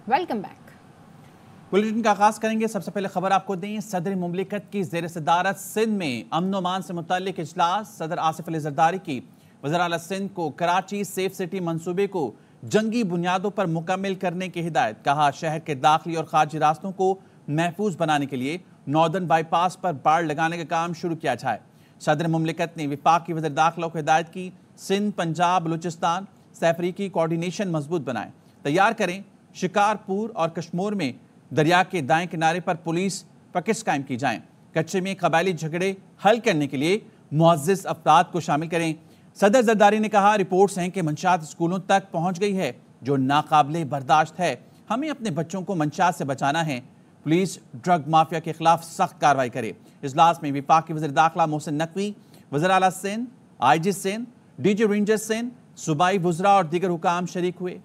Welcome back. Bulletin का आगाज करेंगे। सबसे पहले खबर आपको दें, सदर मुमलिकत की ज़ेर सदारत सिंध में अमन व अमान से मुतल्लिक इजलास। सदर आसिफ अली जरदारी की वज़ीर आला सिंध को कराची सेफ सिटी मंसूबे को जंगी बुनियादों पर मुकम्मल करने की हिदायत। कहा, शहर के दाखिली और खारजी रास्तों को महफूज बनाने के लिए नॉर्दर्न बाईपास पर बाड़ लगाने का काम शुरू किया जाए। सदर मुमलिकत ने विफाक की वज़ीर दाखिला को हिदायत की, सिंध, पंजाब, बलूचिस्तान सैफरीकी कोऑर्डिनेशन मजबूत बनाएं, तैयार करें। शिकारपुर और कश्मीर में दरिया के दाएं किनारे पर पुलिस पैकेट्स कायम की जाएं। कच्चे में कबायली झगड़े हल करने के लिए मुअज़्ज़िज़ अफराद को शामिल करें। सदर जरदारी ने कहा, रिपोर्ट्स हैं कि मंशात स्कूलों तक पहुंच गई है, जो नाकाबिले बर्दाश्त है। हमें अपने बच्चों को मंशात से बचाना है। पुलिस ड्रग माफिया के खिलाफ सख्त कार्रवाई करे। इजलास में विफाक के वज़ीर दाखिला मोहसिन नकवी, वज़ीर आला Sindh, IG Sindh, DG ranger Sindh, सूबाई वुज़रा और दीगर हुकाम शरीक हुए।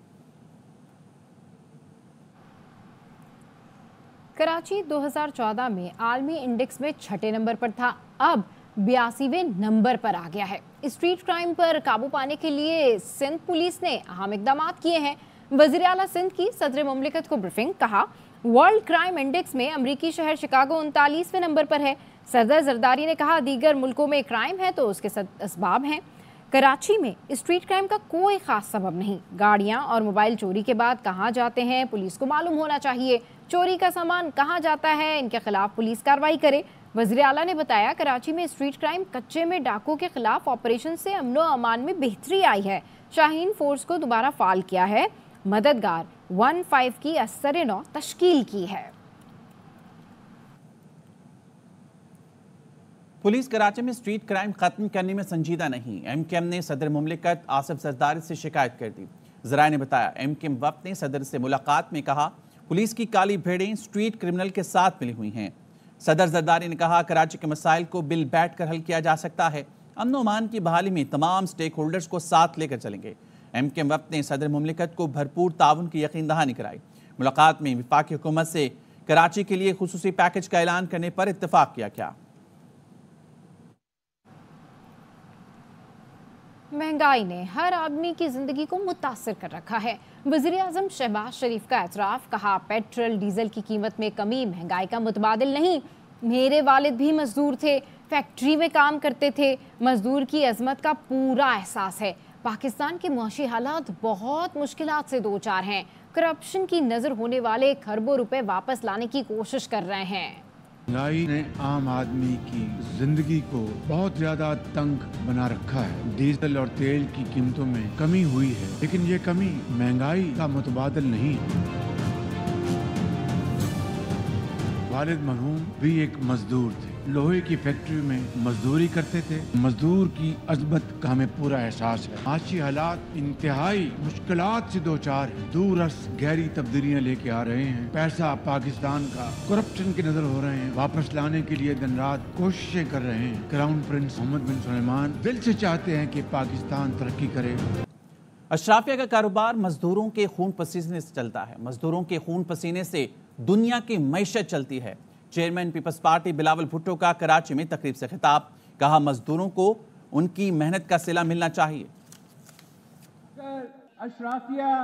कराची 2014 में आलमी इंडेक्स में 6ठे नंबर पर था, अब 82वें नंबर पर आ गया है। स्ट्रीट क्राइम पर काबू पाने के लिए सिंध पुलिस ने अहम इकदाम किए हैं। वज़ीर आला सिंध की सदर मुमलिकत को ब्रीफिंग। कहा, वर्ल्ड क्राइम इंडेक्स में अमरीकी शहर शिकागो 39वें नंबर पर है। सदर जरदारी ने कहा, दीगर मुल्कों में क्राइम है तो उसके असबाब हैं, कराची में स्ट्रीट क्राइम का कोई खास सबब नहीं। गाड़ियां और मोबाइल चोरी के बाद कहां जाते हैं, पुलिस को मालूम होना चाहिए। चोरी का सामान कहां जाता है, इनके खिलाफ पुलिस कार्रवाई करे। वज़ीर आला ने बताया, कराची में स्ट्रीट क्राइम, कच्चे में डाकों के खिलाफ ऑपरेशन से अमन व अमान में बेहतरी आई है। शाहीन फोर्स को दोबारा फाल किया है। मददगार 15 की असर-ए-नौ तश्कील की है। पुलिस कराची में स्ट्रीट क्राइम खत्म करने में संजीदा नहीं। MKM ने सदर मुमलिकत आसिफ जरदारी से शिकायत कर दी। ज़राए ने बताया, MKM वफ्द ने सदर से मुलाकात में कहा, पुलिस की काली भेड़ें स्ट्रीट क्रिमिनल के साथ मिली हुई हैं। सदर जरदारी ने कहा, कराची के मसाइल को बिल बैठ कर हल किया जा सकता है। अमन व अमान की बहाली में तमाम स्टेक होल्डर्स को साथ लेकर चलेंगे। MKM वफ्द ने सदर मुमलिकत को भरपूर ताउन की यकीन दहानी कराई। मुलाकात में वफाकी हुकूमत से कराची के लिए खुसूसी पैकेज का ऐलान करने पर इत्तफाक किया गया। महंगाई ने हर आदमी की जिंदगी को मुतासर कर रखा है। वज़ीर आज़म शहबाज शरीफ का एतराफ़। कहा, पेट्रोल डीजल की कीमत में कमी महंगाई का मुतबादिल नहीं। मेरे वालिद भी मजदूर थे, फैक्ट्री में काम करते थे। मजदूर की अजमत का पूरा एहसास है। पाकिस्तान के मुआशी हालात बहुत मुश्किलात से दो चार हैं। करप्शन की नज़र होने वाले खरबों रुपए वापस लाने की कोशिश कर रहे हैं। महंगाई ने आम आदमी की जिंदगी को बहुत ज्यादा तंग बना रखा है। डीजल और तेल की कीमतों में कमी हुई है, लेकिन ये कमी महंगाई का मुतबादिल नहीं है। वालिद मरहूम भी एक मजदूर थे, लोहे की फैक्ट्री में मजदूरी करते थे। मजदूर की अजमत का हमें पूरा एहसास है। माशी हालात इंतहाई मुश्किलात से दो चार हैं। दूरस गहरी तब्दीलियां लेके आ रहे हैं। पैसा पाकिस्तान का करप्शन की नजर हो रहे हैं, वापस लाने के लिए दिन रात कोशिशें कर रहे हैं। क्राउन प्रिंस मोहम्मद बिन सुलेमान दिल से चाहते हैं कि पाकिस्तान तरक्की करे। अशराफिया का कारोबार मजदूरों के खून पसीने से चलता है। मजदूरों के खून पसीने से दुनिया की मैशत चलती है। Chairman Peoples Party Bilawal Bhutto का कराची में तकरीब से खिताब। कहा, मजदूरों को उनकी मेहनत का सिला मिलना चाहिए। अशराफिया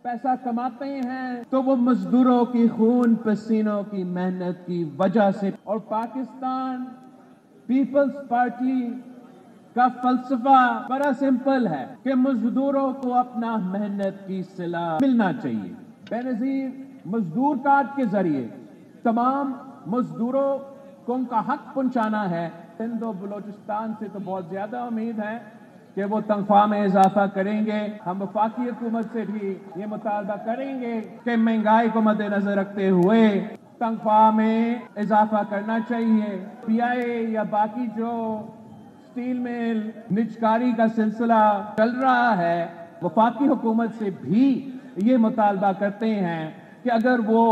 पैसा कमाते हैं तो वो मजदूरों की खून पसीनों की मेहनत की वजह से। और पाकिस्तान पीपल्स पार्टी का फलसफा बड़ा सिंपल है कि मजदूरों को अपना मेहनत की सिला मिलना चाहिए। बेनजीर मजदूर कार्ड के जरिए तमाम मजदूरों को उनका हक पहुंचाना है। सिंध और बलूचिस्तान से तो बहुत ज्यादा उम्मीद है कि वो तनख्वाह में इजाफा करेंगे। हम वफाकी हुकूमत से भी ये मुतालबा करेंगे कि महंगाई को मद्देनजर रखते हुए तनख्वाह में इजाफा करना चाहिए। PI या बाकी जो स्टील मिल निजकारी का सिलसिला चल रहा है, वफाकी हुकूमत से भी ये मुतालबा करते हैं कि अगर वो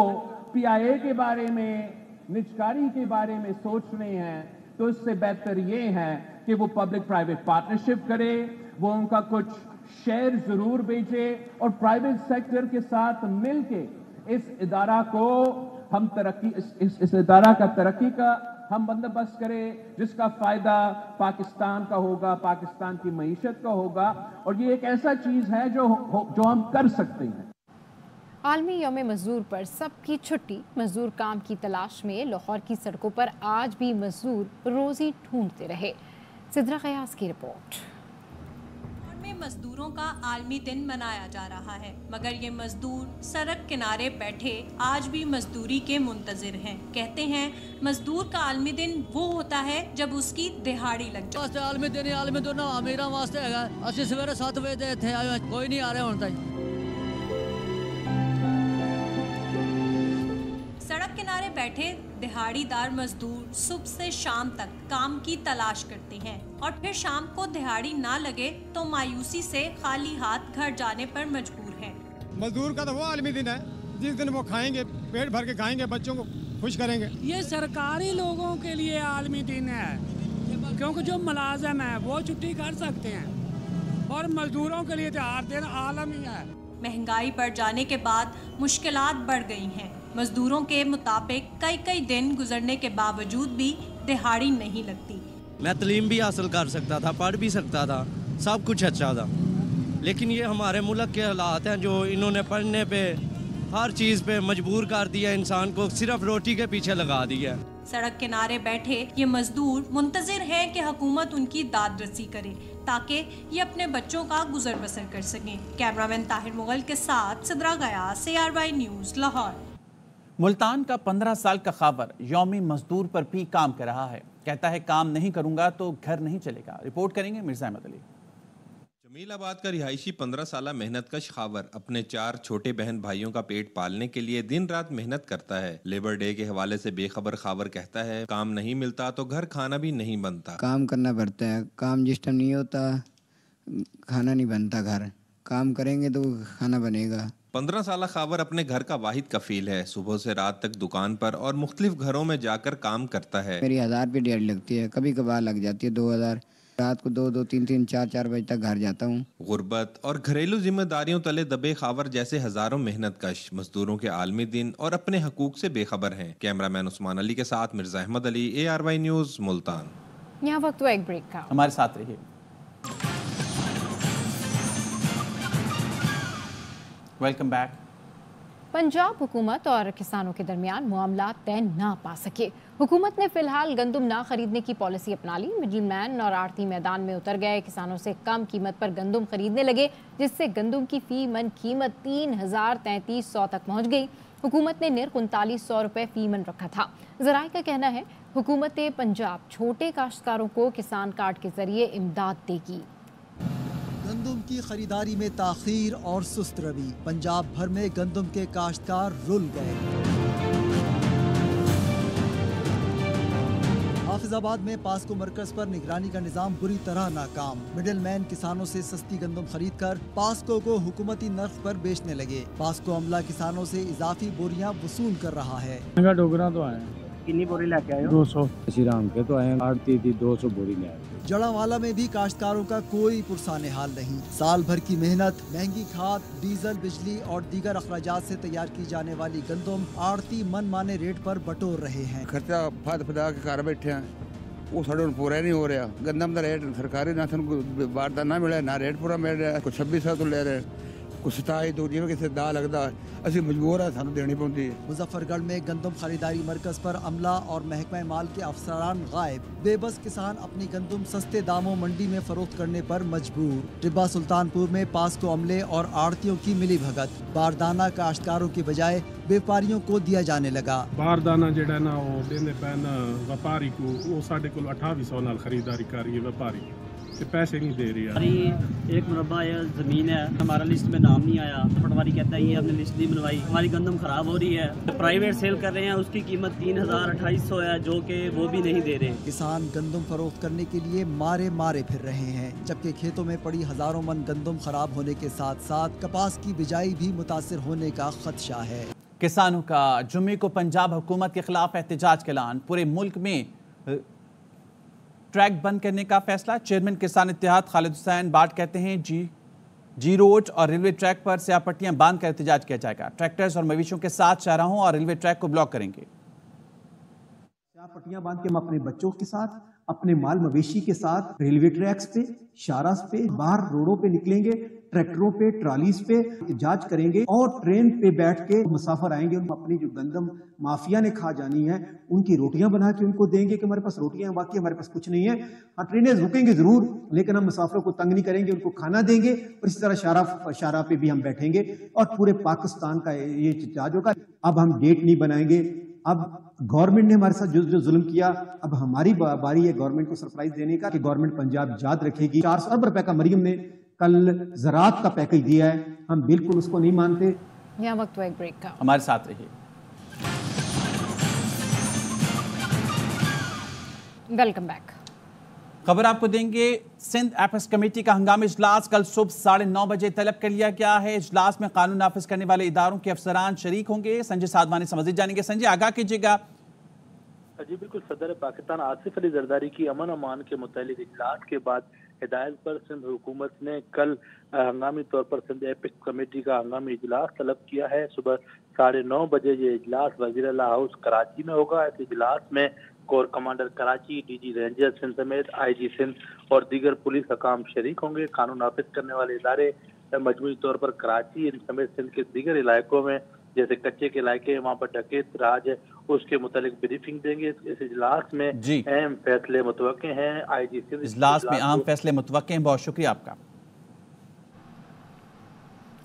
PIA के बारे में, निजकारी के बारे में सोच रहे हैं तो इससे बेहतर ये है कि वो पब्लिक प्राइवेट पार्टनरशिप करे, वो उनका कुछ शेयर जरूर बेचे और प्राइवेट सेक्टर के साथ मिलके इस इदारा को हम तरक्की इस इदारा का तरक्की का हम बंदोबस्त करें, जिसका फायदा पाकिस्तान का होगा, पाकिस्तान की मईशत का होगा। और ये एक ऐसा चीज है जो हम कर सकते हैं। आलमी यौम मजदूर पर सबकी छुट्टी, मजदूर काम की तलाश में लाहौर की सड़कों पर आज भी मजदूर रोजी ढूंढते रहे। सिद्रा गयास की रिपोर्ट। में मजदूरों का आलमी दिन मनाया जा रहा है, मगर ये मजदूर सड़क किनारे बैठे आज भी मजदूरी के मुंतजिर हैं। कहते हैं मजदूर का आलमी दिन वो होता है जब उसकी दिहाड़ी लग जाए। आलमी दिन ना मेरा वास्ते है, असि सवेरे 7 बजे थे, कोई नहीं आ रहे हुण तक। सड़क किनारे बैठे दिहाड़ीदार मजदूर सुबह से शाम तक काम की तलाश करते हैं और फिर शाम को दिहाड़ी ना लगे तो मायूसी से खाली हाथ घर जाने पर मजबूर हैं। मजदूर का तो वो आलमी दिन है जिस दिन वो खाएंगे, पेट भर के खाएंगे, बच्चों को खुश करेंगे। ये सरकारी लोगों के लिए आलमी दिन है, क्योंकि जो मुलाजिम है वो छुट्टी कर सकते हैं और मजदूरों के लिए तो हर दिन आलमी है। महंगाई बढ़ जाने के बाद मुश्किलात बढ़ गई हैं। मजदूरों के मुताबिक कई दिन गुजरने के बावजूद भी दिहाड़ी नहीं लगती। मैं तालीम भी हासिल कर सकता था, पढ़ भी सकता था, सब कुछ अच्छा था, लेकिन ये हमारे मुल्क के हालात हैं जो इन्होंने पढ़ने पे, हर चीज़ पे मजबूर कर दिया, इंसान को सिर्फ रोटी के पीछे लगा दिया। सड़क किनारे बैठे ये मजदूर मुंतजिर हैं कि हुकूमत उनकी दाद रसी करे ताकि ये अपने बच्चों का गुजर बसर कर सकें। कैमरामैन ताहिर मुगल के साथ सिद्रा गयास, ARY न्यूज़, लाहौर। मुल्तान का 15 साल का खावर यौमी मजदूर पर भी काम कर रहा है। कहता है काम नहीं करूंगा तो घर नहीं चलेगा। रिपोर्ट करेंगे मिर्जा अहमद अली। जमीलाबाद का रिहायशी 15 साला मेहनतकश खावर अपने 4 छोटे बहन भाइयों का पेट पालने के लिए दिन रात मेहनत करता है। लेबर डे के हवाले से बेखबर खावर कहता है काम नहीं मिलता तो घर खाना भी नहीं बनता। काम करना पड़ता है, काम जिस टाइम नहीं होता खाना नहीं बनता, घर काम करेंगे तो खाना बनेगा। 15 साला खावर अपने घर का वाहिद कफील है। सुबह से रात तक दुकान पर और मुख्तलिफ घरों में जाकर काम करता है। मेरी 1000 रुपये दिहाड़ी लगती है, कभी कभार लग जाती है 2000। रात को 2-2, 3-3, 4-4 बजे तक घर जाता हूँ। गुर्बत और घरेलू जिम्मेदारियों तले दबे खावर जैसे हजारों मेहनतकश मजदूरों के आलमी दिन और अपने हकूक से बेखबर हैं। कैमरामैन उस्मान अली के साथ मिर्जा अहमद अली, ARY न्यूज़, मुल्तान। यहाँ वक्त हुआ एक ब्रेक का, हमारे साथ रहिए। Welcome back. पंजाब हुकूमत और किसानों के दरमियान मामला तय ना पा सके। हुकूमत ने फिलहाल गंदम ना खरीदने की पॉलिसी अपना ली। मिडिल मैन और आड़ती मैदान में उतर गए, किसानों से कम कीमत पर गंदम खरीदने लगे, जिससे गंदम की फी मन कीमत 3033 तक पहुँच गई। हुकूमत ने निर्ख 3900 रुपये फी मन रखा था। ज़राए का कहना है हुकूमत पंजाब छोटे काश्तकारों को किसान कार्ड के जरिए इमदाद देगी। गंदम की खरीदारी में ताखीर और सुस्त रवि, पंजाब भर में गंदम के काश्तकार रुल गए। हाफिजाबाद में पास्को मरकज पर निगरानी का निजाम बुरी तरह नाकाम। मिडिल मैन किसानों से सस्ती गंदम खरीद कर पास्को को हुकूमती नर्ख पर बेचने लगे। पास्को अमला किसानों से इजाफी बोरियां वसूल कर रहा है। डोगरा तो आए, कितनी बोरी लेके आए? 200। श्रीराम के तो आए 200 बोरी ले आए। जड़ावाला में भी काश्तकारों का कोई पुरसाने हाल नहीं। साल भर की मेहनत, महंगी खाद, डीजल, बिजली और दीगर अखराजात से तैयार की जाने वाली गंदम आड़ती मन माने रेट पर बटोर रहे हैं। खर्चा फद फदा के घर बैठे हैं, वो साढ़े पूरा नहीं हो रहा। गंदम का रेट सरकारी ना बारदा ना मिले, ना रेट पूरा मिल रहा है। कुछ 2600 तो ले रहे, कुछ 27 तो जिਵੇਂ ਕਿਸੇ ਦਾ लगता ਅਸੀਂ मजबूर है, ਸਾਨੂੰ देनी पड़ती है। मुजफ्फरगढ़ में गंदम खरीदारी मरकज पर अमला और महकमा माल के अफसरान गायब। बेबस किसान अपनी गंदम सस्ते दामों मंडी में फरोख्त करने पर मजबूर। टिब्बा सुल्तानपुर में पास्को अमले और आड़तियों की मिली भगत। बारदाना काश्तकारों की बजाय व्यापारियों को दिया जाने लगा। बारदाना जेड़ा ना वो देने पैन व्यापारी को, वो साढ़े को 2800 नाल खरीदारी कर रही है व्यापारी, पैसे नहीं दे रही है। हमारी एक मुरब्बा ज़मीन है, हमारा लिस्ट में नाम नहीं आया। पटवारी कहता है ये हमने लिस्ट नहीं बनवाई, हमारी गंदम ख़राब हो रही है। प्राइवेट सेल कर रहे हैं, उसकी कीमत 3000-2800 है, जो कि वो भी नहीं दे रहे। किसान गंदम फरोख्त करने के लिए मारे फिर रहे हैं, जबकि खेतों में पड़ी हजारों मन गंदम खराब होने के साथ साथ कपास की बिजाई भी मुतासिर होने का खदशा है। किसानों का जुम्मे को पंजाब हुकूमत के खिलाफ एहतजाज का ऐलान। पूरे मुल्क में ट्रैक बंद करने का फैसला। चेयरमैन किसान इत्तेहाद खालिद हुसैन बाट कहते हैं जी रोड और रेलवे ट्रैक पर स्याह पट्टियां बांध कर एहतजाज किया जाएगा। ट्रैक्टर्स और मवेशियों के साथ शाहराहों और रेलवे ट्रैक को ब्लॉक करेंगे। स्याह पट्टियां बांध के हम अपने बच्चों के साथ, अपने माल मवेशी के साथ रेलवे ट्रैक्स पे, शाहराह पे, बाहर रोडों पे निकलेंगे। ट्रैक्टरों पे, ट्रालीज पे जांच करेंगे और ट्रेन पे बैठ के मुसाफिर आएंगे, उनको अपनी जो गंदम माफिया ने खा जानी है उनकी रोटियां बना के उनको देंगे कि हमारे पास रोटियां, बाकी हमारे पास कुछ नहीं है। हाँ, ट्रेनें रुकेंगे जरूर, लेकिन हम मुसाफिरों को तंग नहीं करेंगे, उनको खाना देंगे और इसी तरह शारा पे भी हम बैठेंगे और पूरे पाकिस्तान का ये जांच होगा। अब हम डेट नहीं बनाएंगे, अब गवर्नमेंट ने हमारे साथ जो जुल्म किया, अब हमारी बारी है गवर्नमेंट को सरप्राइज देने का कि गवर्नमेंट पंजाब याद रखेगी। 400 अरब रुपए का मरियम ने कल ज़राअत का पैकेज दिया है, हम बिल्कुल उसको नहीं मानते। यहाँ वक्त हुआ एक ब्रेक का, हमारे साथ रहिए। Welcome back. खबर आपको देंगे, सिंध एपेक्स कमेटी का हंगामी इजलास कल सुबह 9:30 बजे तलब कर लिया गया है। इजलास में कानून नाफिज करने वाले इदारों के अफसरान शरीक होंगे। संजय साधवानी से मजीद जानेंगे। संजय, आगाह कीजिएगा। जी बिल्कुल, सदर पाकिस्तान आसिफ अली जरदारी की अमन अमान के मुतालिक इजलास के बाद हिदायत पर सिंध हुकूमत ने कल हंगामी तौर पर सिंध एपेक्स कमेटी का हंगामी इजलास तलब किया है। सुबह 9:30 बजे ये इजलास वजीर आला हाउस कराची में होगा। इस इजलास में core commander Karachi, DG ranger Sindh समेत आईजी सिंध और दीगर पुलिस हकाम शरीक होंगे। कानून नाफिज करने वाले इदारे मजमूई तौर पर कराची इन समेत सिंध के दीगर इलाकों में जैसे कच्चे के इलाके वहाँ पर डकैत राज है उसके मुतालिक ब्रीफिंग देंगे। इस इजलास में अहम फैसले मुतवक्के हैं। आईजी सिंध इजलास में अहम फैसले मुतवक्के हैं। बहुत शुक्रिया आपका।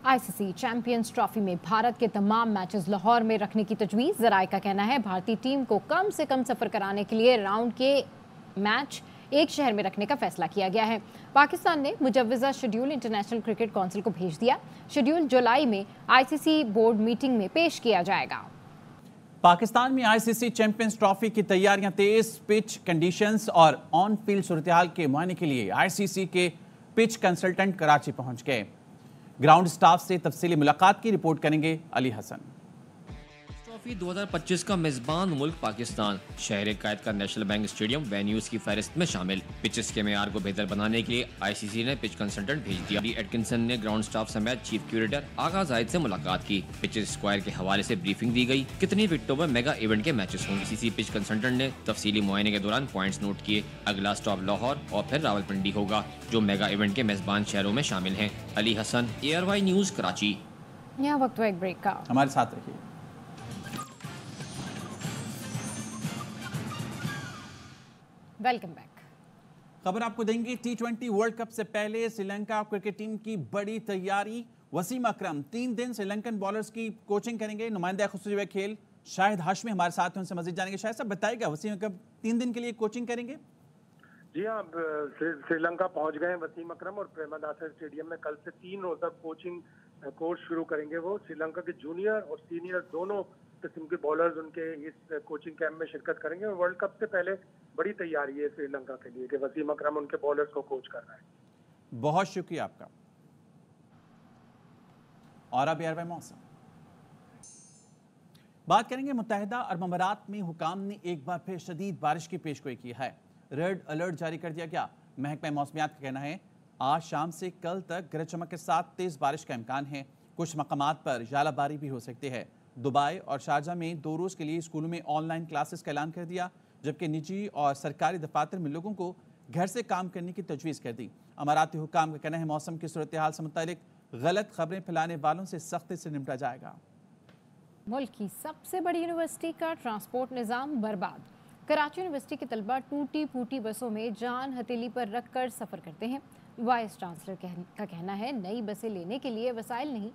आईसीसी चैंपियंस ट्रॉफी में भारत के तमाम मैचेस लाहौर में रखने की तजवीज़। ज़राए का कहना है भारतीय टीम को कम से कम सफ़र कराने के लिए राउंड के मैच एक शहर में रखने का फैसला किया गया है। पाकिस्तान ने मुजव्वज़ा शेड्यूल इंटरनेशनल क्रिकेट काउंसिल को भेज दिया। शेड्यूल जुलाई में आईसीसी बोर्ड मीटिंग में पेश किया जाएगा। पाकिस्तान में आईसीसी चैंपियंस ट्रॉफी की तैयारियां तेज। पिच कंडीशंस और ऑन फील्ड सूरत-ए-हाल के मुआयने के लिए आईसीसी के पिच कंसल्टेंट कराची पहुंच गए। ग्राउंड स्टाफ से तफसीली मुलाकात की रिपोर्ट करेंगे अली हसन। ट्रॉफी 2025 का मेजबान मुल्क पाकिस्तान शहर कायद का नेशनल बैंक स्टेडियम वेन्यूज की फहरिस्त में शामिल। पिचेस के मेयार को बेहतर बनाने के लिए आईसीसी ने पिच कंसल्टेंट भेज दिया। डी एटकिंसन ने ग्राउंड स्टाफ समेत चीफ क्यूरेटर आगा जाहिद से मुलाकात की। पिचेस स्क्वायर के हवाले से ब्रीफिंग दी गई। कितनी विकेटों में मेगा इवेंट के मैचेस होंगे। आईसीसी पिच कंसल्टेंट ने तफसीली मुआयने के दौरान पॉइंट्स नोट किए। अगला स्टॉप लाहौर और फिर रावलपिंडी होगा जो मेगा इवेंट के मेजबान शहरों में शामिल हैं। Ali Hasan, ARY news, Karachi. यहाँ वक्त हुआ एक ब्रेक का, हमारे साथ रहिए। Welcome back. खबर आपको देंगे, T20 वर्ल्ड कप से पहले श्रीलंका क्रिकेट टीम की बड़ी तैयारी। वसीम अकरम 3 दिन श्रीलंकन बॉलर्स की कोचिंग करेंगे। नुमाइंदा खुसूसी खेल शाहिद हाशमी हमारे साथ हैं, उनसे मजीद जानेंगे। शायद साहब बताइएगा, वसीम अकरम 3 दिन के लिए कोचिंग करेंगे? जी हाँ, श्रीलंका पहुंच गए वसीम अकरम और प्रेमदासा स्टेडियम में कल से 3 रोजा कोचिंग कोर्स शुरू करेंगे। वो श्रीलंका के जूनियर और सीनियर दोनों किस्म के बॉलर्स उनके इस कोचिंग कैंप में शिरकत करेंगे। और वर्ल्ड कप से पहले बड़ी तैयारी है श्रीलंका के लिए कि वसीम अकरम उनके बॉलर्स को कोच कर रहा है। बहुत शुक्रिया आपका। और अब ARY मौसम बात करेंगे। मुत्तहिदा अरब अमारात में हुकाम ने एक बार फिर शदीद बारिश की पेशगोई की है। रेड अलर्ट जारी कर दिया गया। महकमा मौसमियात का कहना है आज शाम से कल तक गरज चमक के साथ तेज बारिश का इम्कान है। कुछ मकामात पर जालाबारी भी हो सकती है। दुबई और शारजा में 2 रोज़ के लिए स्कूलों में ऑनलाइन क्लासेस का ऐलान कर दिया, जबकि निजी और सरकारी दफातर में लोगों को घर से काम करने की तजवीज़ कर दी। अमाराती हुकाम का कहना है मौसम की सूरत हाल से मुतालिक गलत खबरें फैलाने वालों से सख्ती से निपटा जाएगा। मुल्क की सबसे बड़ी यूनिवर्सिटी का ट्रांसपोर्ट निज़ाम बर्बाद। कराची यूनिवर्सिटी के तलबा टूटी फूटी बसों में जान हथेली पर रख कर सफ़र करते हैं। वाइस चांसलर का कहना है नई बसें लेने के लिए वसाइल नहीं।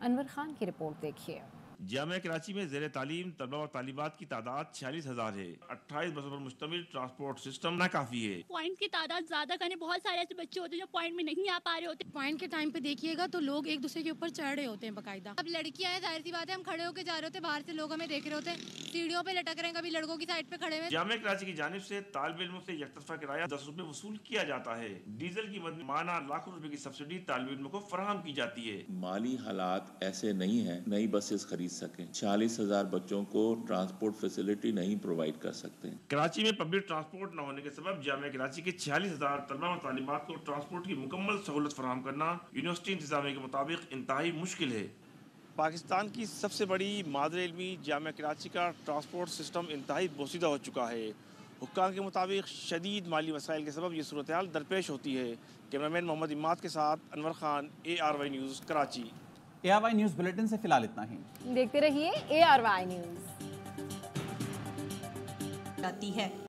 अनवर खान की रिपोर्ट देखिए। जामिया कराची में ज़ेरे तालीम तलबा और तालिबात की तादाद 46,000 है। 28 बसों पर मुश्तमिल ट्रांसपोर्ट सिस्टम नाकाफी है। पॉइंट की तादाद ज्यादा करने, बहुत सारे ऐसे बच्चे होते हैं जो पॉइंट में नहीं आ पा रहे होते। पॉइंट के टाइम पे देखिएगा तो लोग एक दूसरे के ऊपर चढ़ रहे होते हैं बाकायदा। अब लड़कियां हैं, जाहिर सी बात है, हम खड़े होकर जा रहे होते, बाहर से लोग हमें देख रहे होते हैं, सीढ़ियों पे लटक रहे हैं, कभी लड़कों की साइड पे खड़े हुए। जामिया कराची की जानिब से तालिब इल्मों से यकतरफा किराया 10 रुपए वसूल किया जाता है। डीजल की माना लाखों रुपए की सब्सिडी तालिब इल्मों को फराहम की जाती है। माली हालात ऐसे नहीं है नई बसेस खरीद सकें। 40,000 बच्चों को ट्रांसपोर्ट फैसिलिटी नहीं प्रोवाइड कर सकते। कराची में पब्लिक ट्रांसपोर्ट न होने के सबब जामिया कराची के 46,000 तलबा और तालिबात को ट्रांसपोर्ट की मुकम्मल सहूलत फराहम करना यूनिवर्सिटी इंतजामिया के मुताबिक इंतहाई मुश्किल है। पाकिस्तान की सबसे बड़ी मादर इल्मी जामिया कराची का ट्रांसपोर्ट सिस्टम इंतहाई बोसीदा हो चुका है हुक्काम के मुताबिक शदीद माली मसाइल के सबब ये सूरत हाल दरपेश होती है। कैमरामैन मोहम्मद इमाद के साथ Anwar Khan, ARY news, Karachi. ARY news bulletin से फिलहाल इतना ही। देखते रहिए ARY न्यूज़। जाती है।